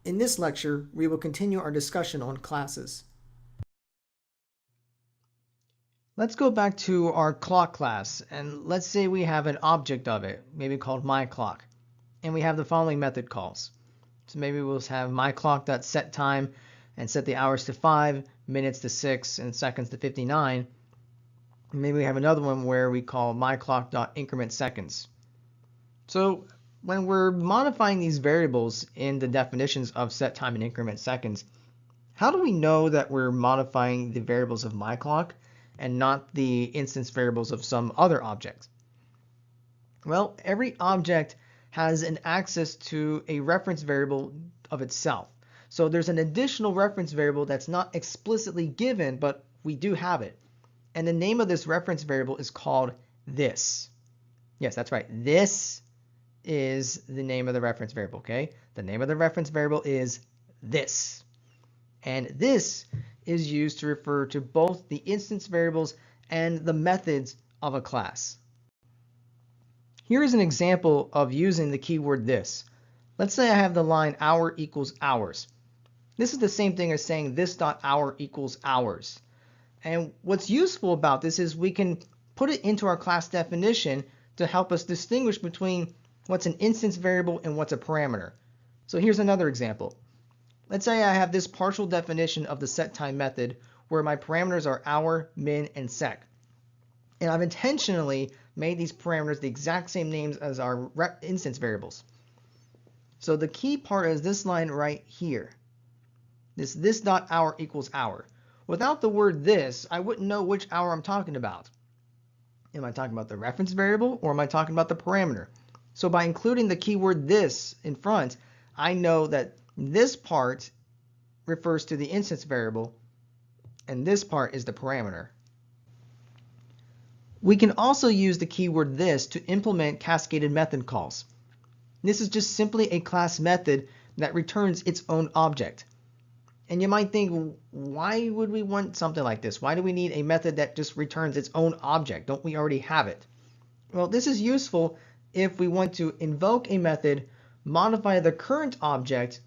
In this lecture, we will continue our discussion on classes. Let's go back to our clock class, and let's say we have an object of it, maybe called myClock, and we have the following method calls. So maybe we'll have myClock.setTime and set the hours to 5, minutes to 6, and seconds to 59. Maybe we have another one where we call myClock.incrementSeconds. So when we're modifying these variables in the definitions of set time and increment seconds, how do we know that we're modifying the variables of myClock and not the instance variables of some other object? Well, every object has an access to a reference variable of itself. So there's an additional reference variable that's not explicitly given, but we do have it. And the name of this reference variable is called this. Yes, that's right. This is the name of the reference variable, okay? The name of the reference variable is this. And this is used to refer to both the instance variables and the methods of a class. Here is an example of using the keyword this. Let's say I have the line hour equals hours. This is the same thing as saying this.hour equals hours. And what's useful about this is we can put it into our class definition to help us distinguish between what's an instance variable and what's a parameter. So here's another example. Let's say I have this partial definition of the setTime method where my parameters are hour, min, and sec. And I've intentionally made these parameters the exact same names as our instance variables. So the key part is this line right here. This.hour equals hour. Without the word this, I wouldn't know which hour I'm talking about. Am I talking about the reference variable or am I talking about the parameter? So by including the keyword this in front, I know that this part refers to the instance variable and this part is the parameter. We can also use the keyword this to implement cascaded method calls. This is just simply a class method that returns its own object. And you might think, why would we want something like this? Why do we need a method that just returns its own object? Don't we already have it? Well, this is useful if we want to invoke a method, modify the current object,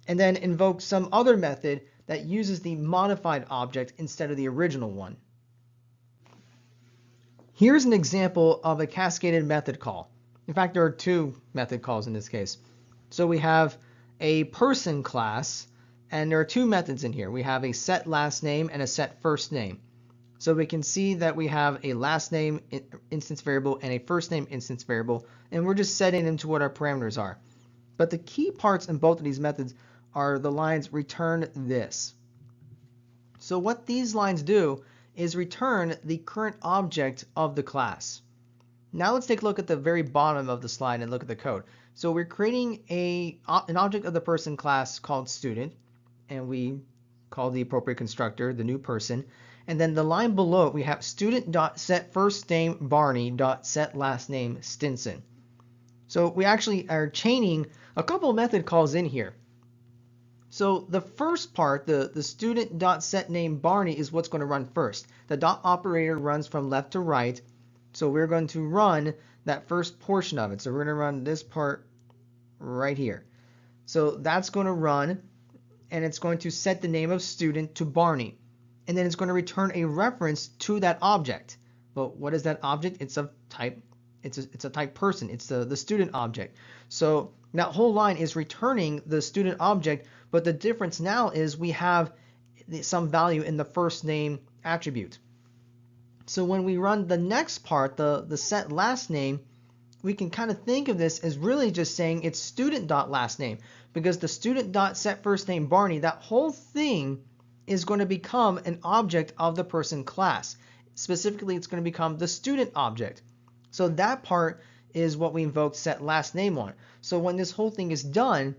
and then invoke some other method that uses the modified object instead of the original one. Here's an example of a cascaded method call. In fact, there are two method calls in this case. So we have a person class, and there are two methods in here. We have a set last name and a set first name. So we can see that we have a last name instance variable and a first name instance variable, and we're just setting them to what our parameters are. But the key parts in both of these methods are the lines return this. So what these lines do is return the current object of the class. Now let's take a look at the very bottom of the slide and look at the code. So we're creating an object of the person class called student, and we call the appropriate constructor the new person. And then the line below it, we have student.setFirstNameBarney.setLastName Stinson. So we actually are chaining a couple of method calls in here. So the first part, the student.setNameBarney is what's going to run first. The dot operator runs from left to right. So we're going to run that first portion of it. So we're going to run this part right here. So that's going to run, and it's going to set the name of student to Barney. And then it's going to return a reference to that object. But what is that object? It's a type. It's a type person. It's the student object. So that whole line is returning the student object, but the difference now is we have some value in the first name attribute. So when we run the next part, the set last name, we can kind of think of this as really just saying it's student.lastname, because the student.setFirstNameBarney, that whole thing is going to become an object of the person class. Specifically, it's going to become the student object. So that part is what we invoke set last name on. So when this whole thing is done,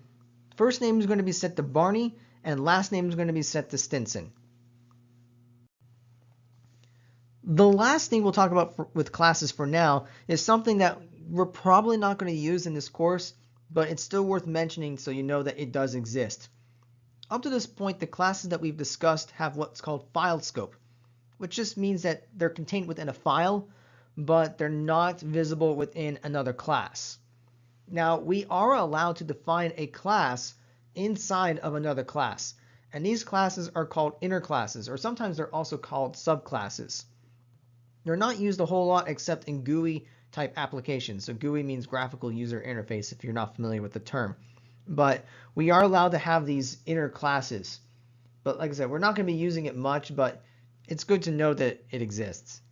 first name is going to be set to Barney and last name is going to be set to Stinson. The last thing we'll talk about with classes for now is something that we're probably not going to use in this course, but it's still worth mentioning so you know that it does exist. Up to this point, the classes that we've discussed have what's called file scope, which just means that they're contained within a file, but they're not visible within another class. Now, we are allowed to define a class inside of another class. And these classes are called inner classes, or sometimes they're also called subclasses. They're not used a whole lot except in GUI type applications. So GUI means graphical user interface if you're not familiar with the term. But we are allowed to have these inner classes. But like I said, we're not going to be using it much, but it's good to know that it exists.